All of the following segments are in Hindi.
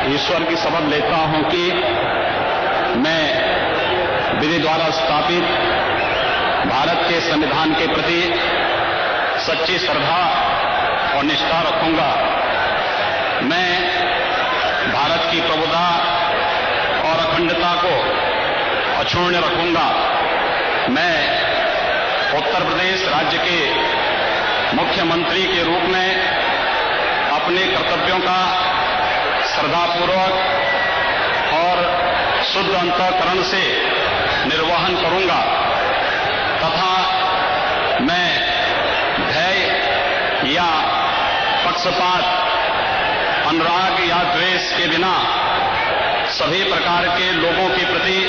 ईश्वर की शपथ लेता हूं कि मैं विधि द्वारा स्थापित भारत के संविधान के प्रति सच्ची श्रद्धा और निष्ठा रखूंगा। मैं भारत की प्रभुता और अखंडता को अक्षुण्ण रखूंगा। मैं उत्तर प्रदेश राज्य के मुख्यमंत्री के रूप में अपने कर्तव्यों का श्रद्धापूर्वक और शुद्ध अंतःकरण से निर्वहन करूंगा तथा मैं भय या पक्षपात, अनुराग या द्वेष के बिना सभी प्रकार के लोगों के प्रति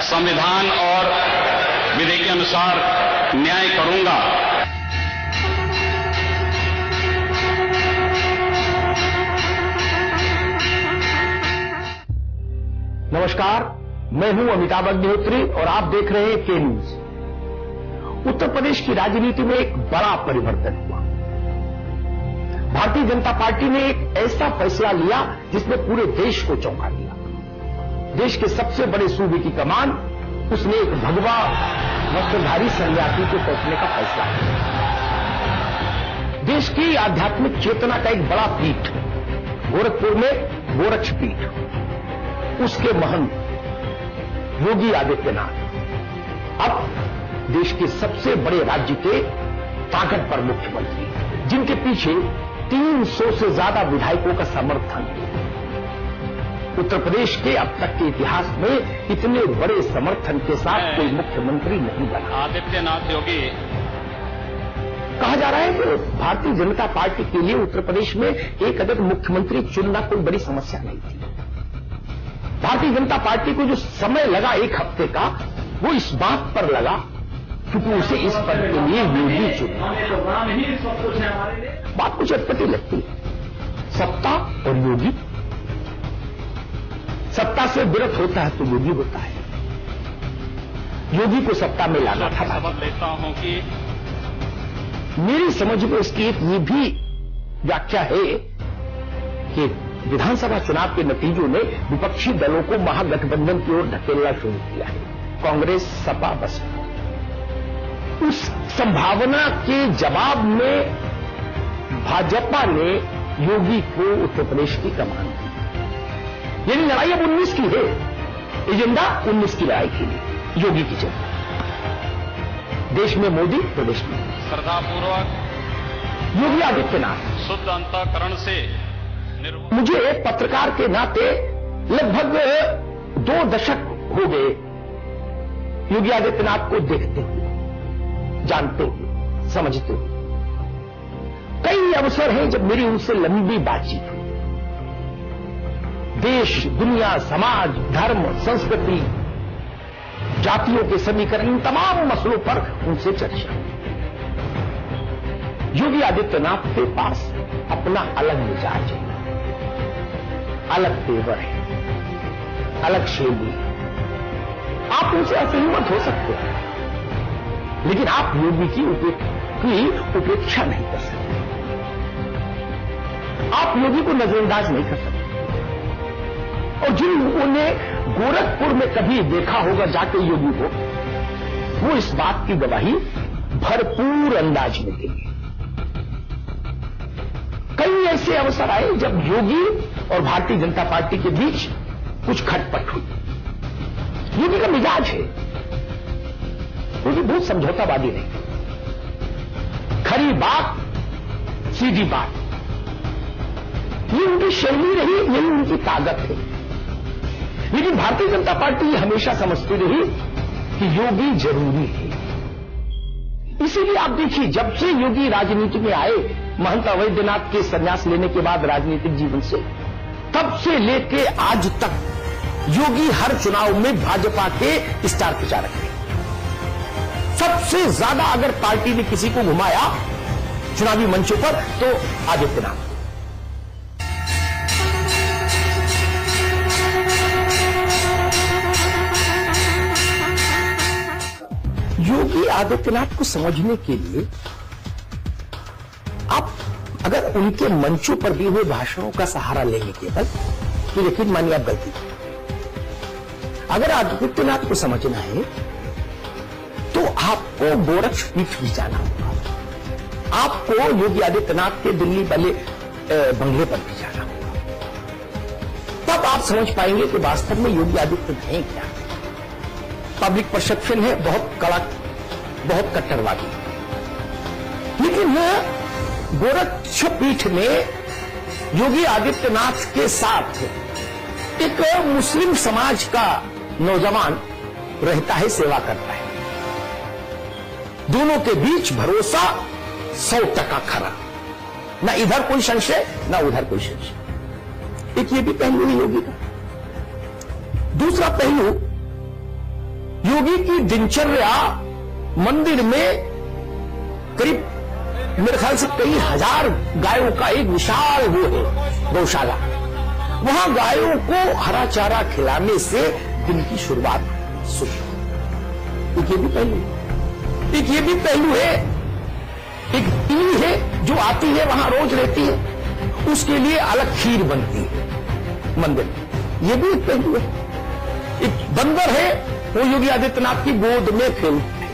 संविधान और विधि के अनुसार न्याय करूंगा। नमस्कार, मैं हूं अमिताभ अग्निहोत्री और आप देख रहे हैं के न्यूज। उत्तर प्रदेश की राजनीति में एक बड़ा परिवर्तन हुआ। भारतीय जनता पार्टी ने एक ऐसा फैसला लिया जिसने पूरे देश को चौंका दिया। देश के सबसे बड़े सूबे की कमान उसने एक भगवा वस्त्रधारी सन्यासी को सौंपने का फैसला किया। देश की आध्यात्मिक चेतना का एक बड़ा पीठ गोरखपुर में गोरक्षपीठ, उसके महंत योगी आदित्यनाथ अब देश के सबसे बड़े राज्य के ताकतवर मुख्यमंत्री, जिनके पीछे 300 से ज्यादा विधायकों का समर्थन है। उत्तर प्रदेश के अब तक के इतिहास में इतने बड़े समर्थन के साथ कोई मुख्यमंत्री नहीं बना। आदित्यनाथ योगी कहा जा रहा है कि भारतीय जनता पार्टी के लिए उत्तर प्रदेश में एक अदद मुख्यमंत्री चुनना कोई बड़ी समस्या नहीं थी। भारतीय जनता पार्टी को जो समय लगा एक हफ्ते का, वो इस बात पर लगा क्योंकि उसे इस पद के लिए योगी चुना। बात कुछ अटपटी लगती है। सत्ता और योगी, सत्ता से विरत होता है तो योगी होता है। योगी को सत्ता में लाना था। शपथ लेता हूं कि मेरी समझ में इसकी एक ये भी व्याख्या है कि विधानसभा चुनाव के नतीजों ने विपक्षी दलों को महागठबंधन की ओर धकेलना शुरू किया है। कांग्रेस, सपा, बसपा। उस संभावना के जवाब में भाजपा ने योगी को उत्तर प्रदेश की कमान दी। यानी लड़ाई अब 19 की है। एजेंडा 19 की लड़ाई के लिए योगी की चल। देश में मोदी, प्रदेश में श्रद्धापूर्वक योगी आदित्यनाथ। शुद्ध अंतःकरण से मुझे एक पत्रकार के नाते लगभग 2 दशक हो गए योगी आदित्यनाथ को देखते हुए, जानते हुए, समझते हुए। कई अवसर हैं जब मेरी उनसे लंबी बातचीत हुई। देश, दुनिया, समाज, धर्म, संस्कृति, जातियों के समीकरण, इन तमाम मसलों पर उनसे चर्चा। योगी आदित्यनाथ के पास अपना अलग मिजाज है, अलग तेवर है, अलग शैली है। आप उनसे असहमत हो सकते हैं, लेकिन आप योगी की उपेक्षा नहीं कर सकते। आप योगी को नजरअंदाज नहीं कर सकते। और जिन लोगों ने गोरखपुर में कभी देखा होगा जाके योगी को, वो इस बात की गवाही भरपूर अंदाज में देंगे। कई ऐसे अवसर आए जब योगी और भारतीय जनता पार्टी के बीच कुछ खटपट हुई। योगी का मिजाज है, योगी बहुत समझौतावादी नहीं। खरी बात, सीधी बात, ये उनकी शैली रही, यही उनकी ताकत है। लेकिन भारतीय जनता पार्टी ये हमेशा समझती रही कि योगी जरूरी है। इसीलिए आप देखिए, जब से योगी राजनीति में आए, महंत अवैधनाथ के संन्यास लेने के बाद राजनीतिक जीवन से, तब से लेके आज तक योगी हर चुनाव में भाजपा के स्टार प्रचारक हैं। सबसे ज्यादा अगर पार्टी ने किसी को घुमाया चुनावी मंचों पर तो आदित्यनाथ। योगी आदित्यनाथ को समझने के लिए आप अगर उनके मंचों पर दिए हुए भाषणों का सहारा लेंगे केवल, तो यकीन मानिए आप गलती। अगर आदित्यनाथ को समझना है तो आपको गोरक्षपीठ भी जाना होगा, आपको योगी आदित्यनाथ के दिल्ली वाले बंगले पर भी जाना होगा। तब आप समझ पाएंगे कि वास्तव में योगी आदित्यनाथ है क्या। पब्लिक परसेप्शन है बहुत कड़क, बहुत कट्टरवादी, लेकिन गोरक्षपीठ में योगी आदित्यनाथ के साथ एक मुस्लिम समाज का नौजवान रहता है, सेवा करता है। दोनों के बीच भरोसा 100% खरा, ना इधर कोई संशय ना उधर कोई संशय। एक ये भी पहलू है योगी का। दूसरा पहलू, योगी की दिनचर्या मंदिर में करीब मेरे ख्याल से कई हजार गायों का एक विशाल वो है गौशाला। वहां गायों को हरा चारा खिलाने से दिन की शुरुआत सुबह। एक ये भी पहलू है, एक पीढ़ी है जो आती है वहां रोज रहती है, उसके लिए अलग खीर बनती है मंदिर में। ये भी एक पहलू है। एक बंदर है, वो योगी आदित्यनाथ की गोद में खेलते हैं,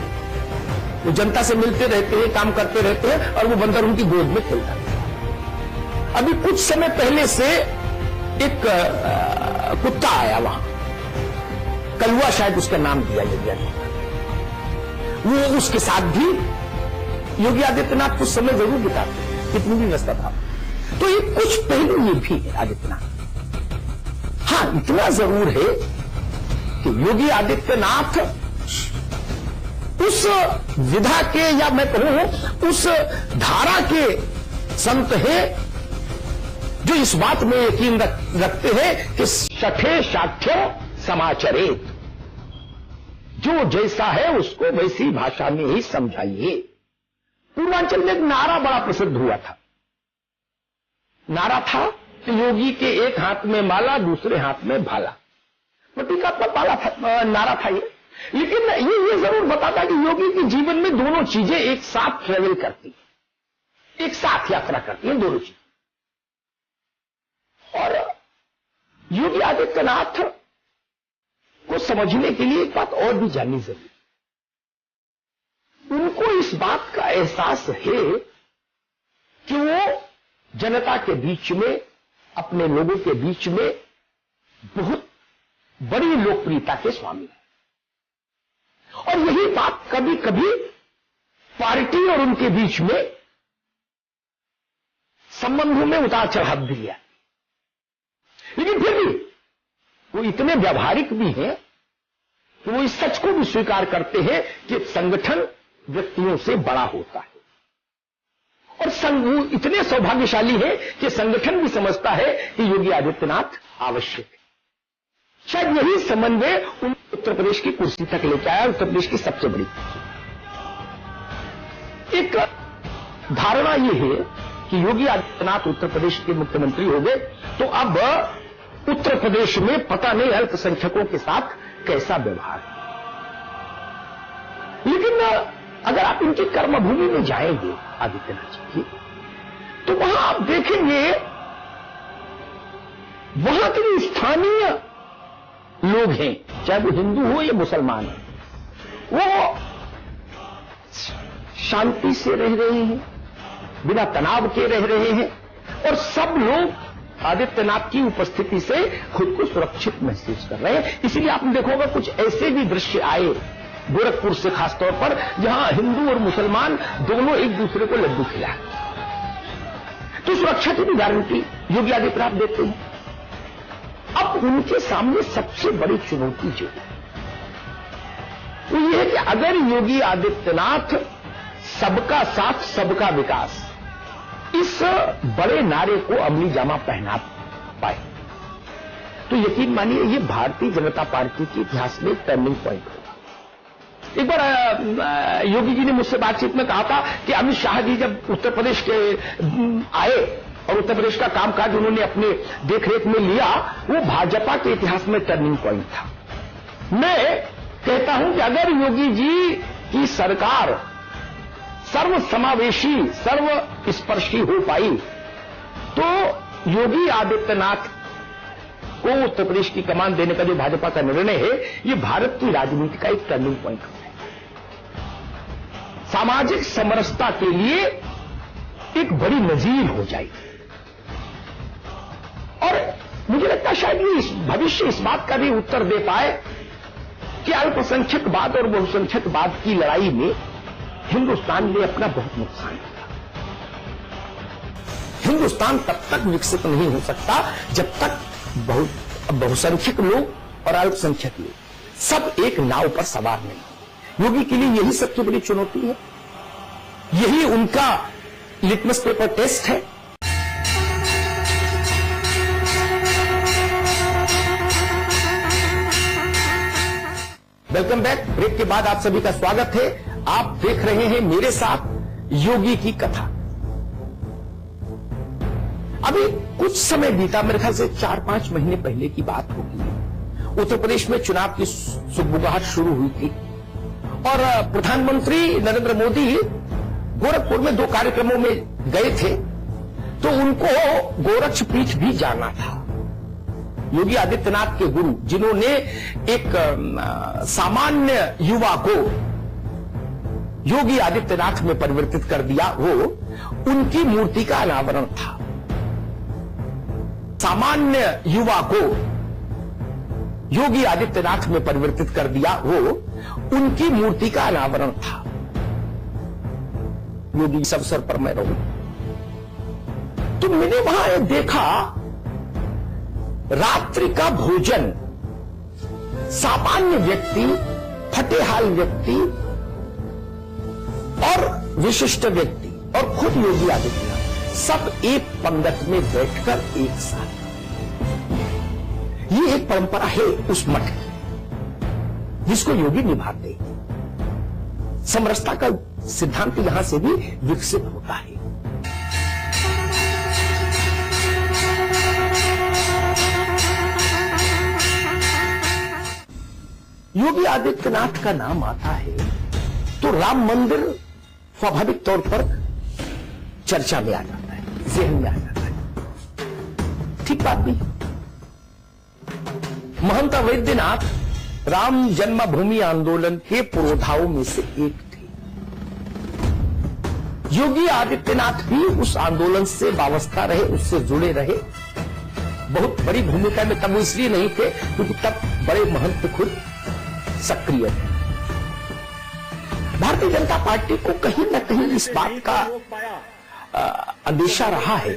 वो जनता से मिलते रहते हैं, काम करते रहते हैं, और वो बंदर उनकी गोद में खेलता है। अभी कुछ समय पहले से एक कुत्ता आया वहां, कलुआ शायद उसका नाम दिया योगी आदित्यनाथ, वो उसके साथ भी योगी आदित्यनाथ कुछ समय जरूर बिताते हैं, कितनी भी व्यवस्था था। तो ये कुछ पहलू ये भी है आदित्यनाथ। हां, इतना जरूर है कि योगी आदित्यनाथ उस विधा के, या मैं कहूं उस धारा के संत है जो इस बात में यकीन रखते हैं कि सठे साक्ष्य समाचरित, जो जैसा है उसको वैसी भाषा में ही समझाइए। पूर्वांचल में एक नारा बड़ा प्रसिद्ध हुआ था। नारा था कि योगी के एक हाथ में माला, दूसरे हाथ में भाला। प्रतीकात्मक माला था, नारा था ये। लेकिन ये जरूर बताता कि योगी के जीवन में दोनों चीजें एक साथ ट्रेवल करती हैं, एक साथ यात्रा करती हैं दोनों चीजें। और योगी आदित्यनाथ को समझने के लिए एक बात और भी जाननी जरूरी। उनको इस बात का एहसास है कि वो जनता के बीच में, अपने लोगों के बीच में बहुत बड़ी लोकप्रियता के स्वामी है। और यही बात कभी कभी पार्टी और उनके बीच में संबंधों में उतार चढ़ाव भी है। लेकिन फिर भी वो इतने व्यावहारिक भी हैं कि वो इस सच को भी स्वीकार करते हैं कि संगठन व्यक्तियों से बड़ा होता है। और वो इतने सौभाग्यशाली है कि संगठन भी समझता है कि योगी आदित्यनाथ आवश्यक है। शायद यही समन्वय उन उत्तर प्रदेश की कुर्सी तक लेकर आया, उत्तर प्रदेश की सबसे बड़ी। एक धारणा यह है कि योगी आदित्यनाथ उत्तर प्रदेश के मुख्यमंत्री हो गए तो अब उत्तर प्रदेश में पता नहीं अल्पसंख्यकों के साथ कैसा व्यवहार है। लेकिन अगर आप इनकी कर्मभूमि में जाएंगे आदित्यनाथ जी की, तो वहां आप देखेंगे वहां के जो स्थानीय लोग हैं, चाहे वो हिंदू हो या मुसलमान हो, वो शांति से रह रहे हैं, बिना तनाव के रह रहे हैं, और सब लोग आदित्यनाथ की उपस्थिति से खुद को सुरक्षित महसूस कर रहे हैं। इसलिए आपने देखा होगा कुछ ऐसे भी दृश्य आए गोरखपुर से खासतौर पर, जहां हिंदू और मुसलमान दोनों एक दूसरे को लड्डू खिलाए। तो सुरक्षा की भी गारंटी योगी आदित्यनाथ देते हैं। अब उनके सामने सबसे बड़ी चुनौती जो है वो ये है कि अगर योगी आदित्यनाथ सबका साथ सबका विकास इस बड़े नारे को अमली जामा पहना पाए, तो यकीन मानिए ये भारतीय जनता पार्टी के इतिहास में टर्निंग पॉइंट होगा। एक बार योगी जी ने मुझसे बातचीत में कहा था कि अमित शाह जी जब उत्तर प्रदेश के आए और उत्तर प्रदेश का कामकाज उन्होंने अपने देखरेख में लिया, वो भाजपा के इतिहास में टर्निंग पॉइंट था। मैं कहता हूं कि अगर योगी जी की सरकार सर्व समावेशी, सर्व स्पर्शी हो पाई, तो योगी आदित्यनाथ को उत्तर प्रदेश की कमान देने का जो भाजपा का निर्णय है, ये भारत की राजनीति का एक टर्निंग पॉइंट है। सामाजिक समरसता के लिए एक बड़ी नजीर हो जाएगी। और मुझे लगता है शायद ये भविष्य इस बात का भी उत्तर दे पाए कि अल्पसंख्यकवाद और बहुसंख्यकवाद की लड़ाई में हिंदुस्तान ने अपना बहुत नुकसान किया। हिंदुस्तान तब तक विकसित नहीं हो सकता जब तक बहुसंख्यक लोग और अल्पसंख्यक लोग सब एक नाव पर सवार नहीं। योगी के लिए यही सबसे बड़ी चुनौती है, यही उनका लिटमस पेपर टेस्ट है। Welcome back. ब्रेक के बाद आप सभी का स्वागत है। आप देख रहे हैं मेरे साथ योगी की कथा। अभी कुछ समय बीता, मेरे ख्याल से 4-5 महीने पहले की बात होगी। उत्तर प्रदेश में चुनाव की सुगबुगाहट शुरू हुई थी और प्रधानमंत्री नरेंद्र मोदी गोरखपुर में 2 कार्यक्रमों में गए थे, तो उनको गोरक्षपीठ भी जाना था। योगी आदित्यनाथ के गुरु, जिन्होंने एक सामान्य युवा को योगी आदित्यनाथ में परिवर्तित कर दिया, वो उनकी मूर्ति का अनावरण था। सामान्य युवा को योगी आदित्यनाथ में परिवर्तित कर दिया, वो उनकी मूर्ति का अनावरण था। योगी इस अवसर पर मैं रहूं तो मैंने वहां देखा, रात्रि का भोजन सामान्य व्यक्ति, फटेहाल व्यक्ति और विशिष्ट व्यक्ति और खुद योगी आदित्यनाथ सब एक पंगत में बैठकर एक साथ। ये एक परंपरा है उस मठ की जिसको योगी निभाते। समरसता का सिद्धांत यहां से भी विकसित होता है। योगी आदित्यनाथ का नाम आता है तो राम मंदिर स्वाभाविक तौर पर चर्चा में आ जाता है, जहन में आ जाता है। ठीक बात भी। महंत वैद्यनाथ राम जन्मभूमि आंदोलन के पुरोधाओं में से एक थे। योगी आदित्यनाथ भी उस आंदोलन से वाबस्ता रहे, उससे जुड़े रहे। बहुत बड़ी भूमिका में तब वो इसलिए नहीं थे क्योंकि तब बड़े महंत खुद सक्रिय थे। भारतीय जनता पार्टी को कहीं न कहीं इस बात का अंदेशा रहा है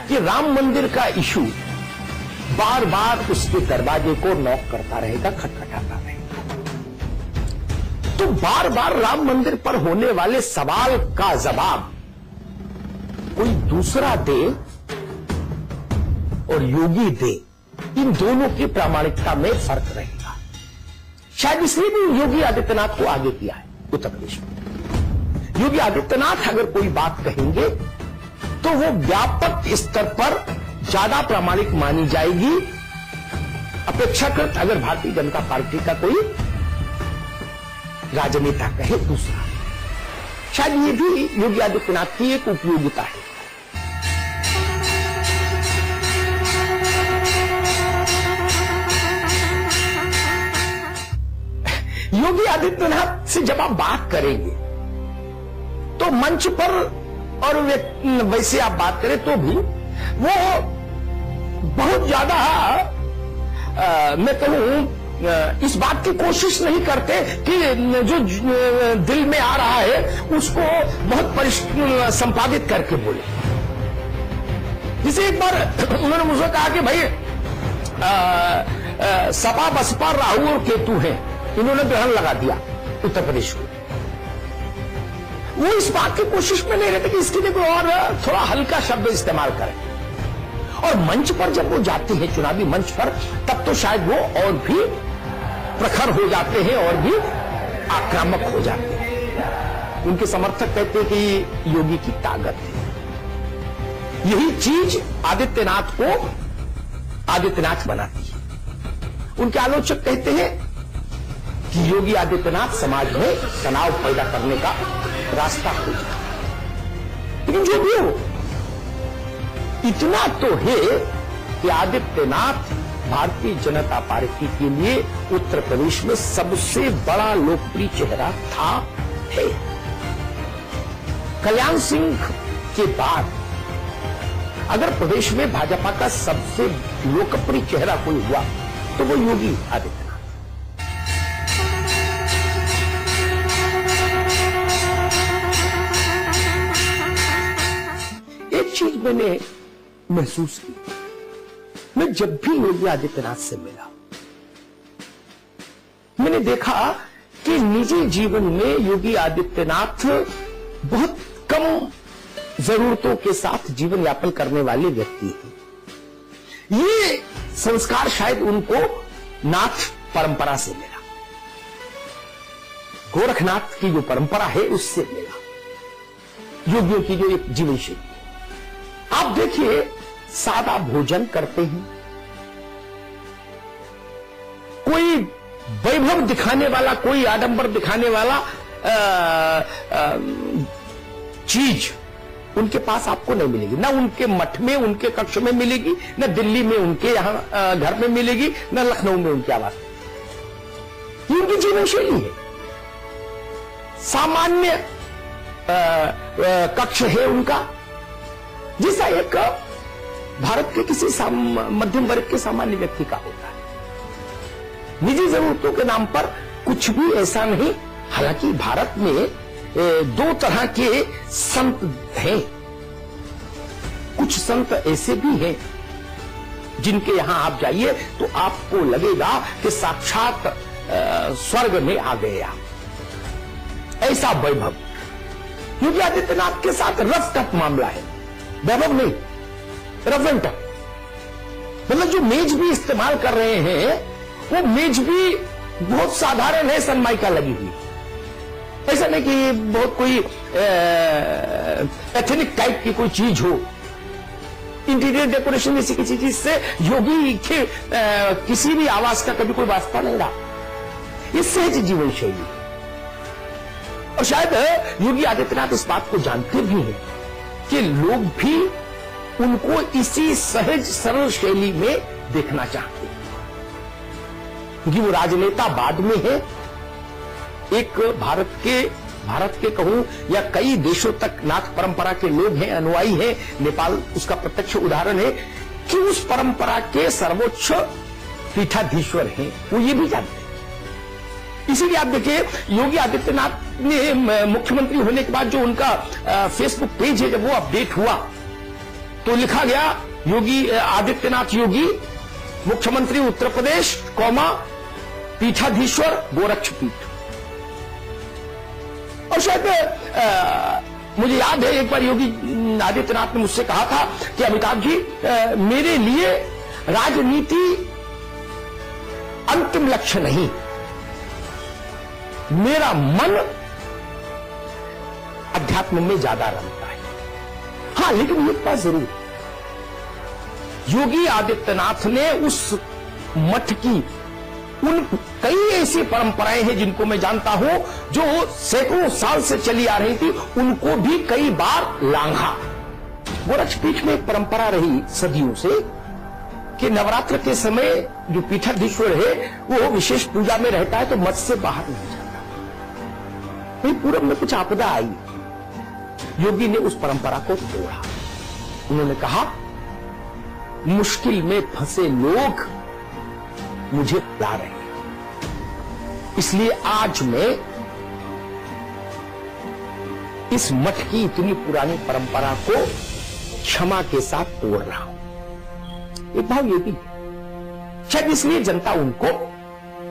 कि राम मंदिर का इशू बार बार उसके दरवाजे को नॉक करता रहेगा, खटखटाता रहेगा। तो बार बार राम मंदिर पर होने वाले सवाल का जवाब कोई दूसरा दे और योगी दे, इन दोनों की प्रामाणिकता में फर्क रहेगा। शायद इसलिए भी योगी आदित्यनाथ को आगे किया है उत्तर प्रदेश में। योगी आदित्यनाथ अगर कोई बात kहेंगे तो वो व्यापक स्तर पर ज्यादा प्रामाणिक मानी जाएगी अपेक्षाकृत अगर भारतीय जनता पार्टी का कोई राजनेता कहे दूसरा। शायद ये भी योगी आदित्यनाथ की एक उपयोगिता है। योगी आदित्यनाथ से जब आप बात करेंगे तो मंच पर और वैसे आप बात करें तो भी वो बहुत ज्यादा मैं कहूं इस बात की कोशिश नहीं करते कि जो दिल में आ रहा है उसको बहुत संपादित करके बोले। जैसे एक बार उन्होंने मुझे कहा कि भाई सपा बसपा राहु और केतु हैं, इन्होंने ग्रहण लगा दिया उत्तर प्रदेश को। वो इस बात की कोशिश में नहीं रहते कि इसके लिए कोई और थोड़ा हल्का शब्द इस्तेमाल करें। और मंच पर जब वो जाते हैं, चुनावी मंच पर, तब तो शायद वो और भी प्रखर हो जाते हैं और भी आक्रामक हो जाते हैं। उनके समर्थक कहते हैं कि योगी की ताकत है। यही चीज आदित्यनाथ को आदित्यनाथ बनाती है। उनके आलोचक कहते हैं कि योगी आदित्यनाथ समाज में तनाव पैदा करने का रास्ता खोज रहा है। लेकिन जो भी हो, इतना तो है कि आदित्यनाथ भारतीय जनता पार्टी के लिए उत्तर प्रदेश में सबसे बड़ा लोकप्रिय चेहरा था, है। कल्याण सिंह के बाद अगर प्रदेश में भाजपा का सबसे लोकप्रिय चेहरा कोई हुआ तो वो योगी आदित्यनाथ। एक चीज मैंने महसूस की, मैं जब भी योगी आदित्यनाथ से मिला, मैंने देखा कि निजी जीवन में योगी आदित्यनाथ बहुत कम जरूरतों के साथ जीवन यापन करने वाले व्यक्ति हैं। ये संस्कार शायद उनको नाथ परंपरा से मिला, गोरखनाथ की जो परंपरा है उससे मिला, योगियों की जो एक जीवन शैली। आप देखिए, सादा भोजन करते हैं, कोई वैभव दिखाने वाला, कोई आडंबर दिखाने वाला चीज उनके पास आपको नहीं मिलेगी। ना उनके मठ में, उनके कक्ष में मिलेगी, ना दिल्ली में उनके यहां घर में मिलेगी, ना लखनऊ में उनके आवास में। ये उनकी जीवन शैली है। सामान्य कक्ष है उनका, जैसा एक भारत के किसी मध्यम वर्ग के सामान्य व्यक्ति का होता है। निजी जरूरतों के नाम पर कुछ भी ऐसा नहीं। हालांकि भारत में दो तरह के संत हैं। कुछ संत ऐसे भी हैं जिनके यहां आप जाइए तो आपको लगेगा कि साक्षात स्वर्ग में आ गए आप। ऐसा वैभव योगी आदित्यनाथ के साथ रफ टफ मामला है, वैभव नहीं, रफ एंड टफ। मतलब जो मेज भी इस्तेमाल कर रहे हैं वो मेज भी बहुत साधारण है, सनमाइका लगी हुई। ऐसा नहीं कि बहुत कोई एथनिक टाइप की कोई चीज हो। इंटीरियर डेकोरेशन जैसी किसी चीज से योगी के किसी भी आवास का कभी कोई वास्ता नहीं रहा। ये सहज जीवन शैली। और शायद योगी आदित्यनाथ इस बात को जानते भी हैं कि लोग भी उनको इसी सहज सरल शैली में देखना चाहते हैं, क्योंकि वो राजनेता बाद में है। एक भारत के कहूं या कई देशों तक नाथ परंपरा के लोग हैं, अनुयायी हैं। नेपाल उसका प्रत्यक्ष उदाहरण है कि उस परंपरा के सर्वोच्च पीठाधीश्वर हैं, वो ये भी जानते हैं। इसीलिए आप देखिए, योगी आदित्यनाथ ने मुख्यमंत्री होने के बाद जो उनका फेसबुक पेज है, जब वो अपडेट हुआ तो लिखा गया योगी आदित्यनाथ योगी मुख्यमंत्री उत्तर प्रदेश, पीठाधीश्वर गोरक्षपीठ। और शायद मुझे याद है एक बार योगी आदित्यनाथ ने मुझसे कहा था कि अमिताभ जी, मेरे लिए राजनीति अंतिम लक्ष्य नहीं, मेरा मन अध्यात्म में ज्यादा रमता है। हां, लेकिन एक बात जरूर, योगी आदित्यनाथ ने उस मठ की उन कई ऐसी परंपराएं हैं जिनको मैं जानता हूं, जो सैकड़ों साल से चली आ रही थी, उनको भी कई बार लांघा। गोरक्षपीठ में एक परंपरा रही सदियों से कि नवरात्र के समय जो पीठाधीश्वर है वो विशेष पूजा में रहता है तो मठ से बाहर नहीं जाता। फिर पूरब में कुछ आपदा आई, योगी ने उस परंपरा को तोड़ा। उन्होंने कहा, मुश्किल में फंसे लोग मुझे बुला रहे हैं, इसलिए आज मैं इस मठ की इतनी पुरानी परंपरा को क्षमा के साथ तोड़ रहा हूं। एक भाव ये भी शायद इसलिए जनता उनको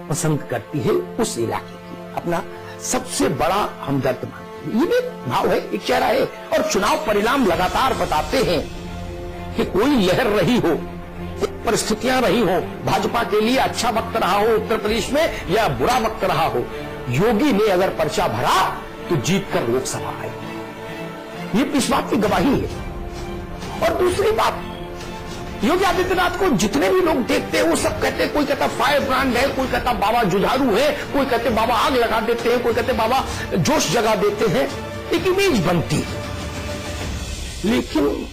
पसंद करती है, उस इलाके की अपना सबसे बड़ा हमदर्द मानती है। ये भी भाव है, एक चेहरा है। और चुनाव परिणाम लगातार बताते हैं कि कोई लहर रही हो, परिस्थितियां रही हो, भाजपा के लिए अच्छा वक्त रहा हो उत्तर प्रदेश में या बुरा वक्त रहा हो, योगी ने अगर पर्चा भरा तो जीतकर लोकसभा आई। ये इस बात की गवाही है। और दूसरी बात, योगी आदित्यनाथ को जितने भी लोग देखते हैं वो सब कहते हैं, कोई कहता फायर ब्रांड है, कोई कहता बाबा जुझारू है, कोई कहते बाबा आग लगा देते हैं, कोई कहते बाबा जोश जगा देते हैं। एक इमेज बनती है। लेकिन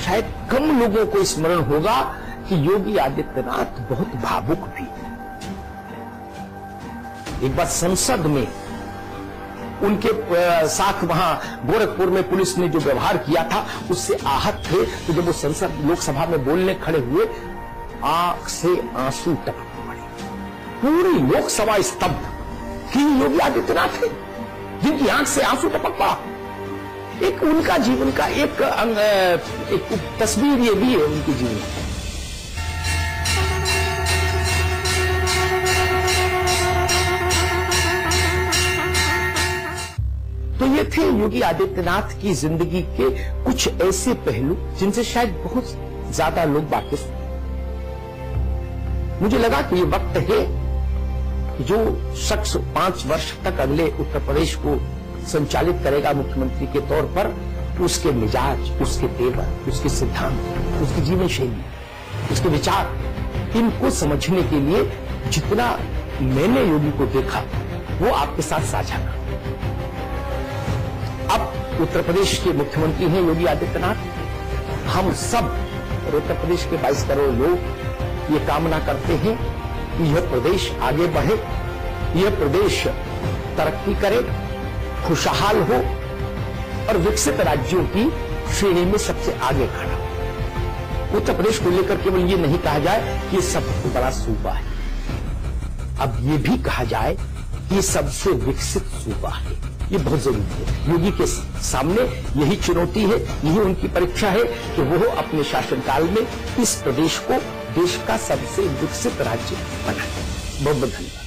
शायद कम लोगों को स्मरण होगा कि योगी आदित्यनाथ बहुत भावुक भी। एक बार संसद में उनके साथ वहां गोरखपुर में पुलिस ने जो व्यवहार किया था उससे आहत थे, तो जब वो संसद लोकसभा में बोलने खड़े हुए आंख से आंसू टपक पड़े। पूरी लोकसभा स्तब्ध कि योगी आदित्यनाथ है जिनकी आंख से आंसू टपक पड़ा। एक उनका जीवन का एक तस्वीर ये भी है उनके जीवन की। तो ये थे योगी आदित्यनाथ की जिंदगी के कुछ ऐसे पहलू जिनसे शायद बहुत ज्यादा लोग वाकिफ हैं। मुझे लगा कि ये वक्त है कि जो शख्स 5 वर्ष तक अगले उत्तर प्रदेश को संचालित करेगा मुख्यमंत्री के तौर पर, उसके मिजाज, उसके तेवर, उसके सिद्धांत, उसकी जीवन शैली, उसके विचार, इनको समझने के लिए जितना मैंने योगी को देखा वो आपके साथ साझा करूं। अब उत्तर प्रदेश के मुख्यमंत्री हैं योगी आदित्यनाथ। हम सब और उत्तर प्रदेश के 22 करोड़ लोग ये कामना करते हैं कि यह प्रदेश आगे बढ़े, यह प्रदेश तरक्की करे, खुशहाल हो और विकसित राज्यों की श्रेणी में सबसे आगे खड़ा हो। उत्तर प्रदेश को लेकर केवल ये नहीं कहा जाए कि ये सबसे बड़ा सूबा है, अब ये भी कहा जाए कि ये सबसे विकसित सूबा है। ये बहुत जरूरी है। योगी के सामने यही चुनौती है, यही उनकी परीक्षा है कि वो अपने शासनकाल में इस प्रदेश को देश का सबसे विकसित राज्य बनाए। बहुत बहुत धन्यवाद।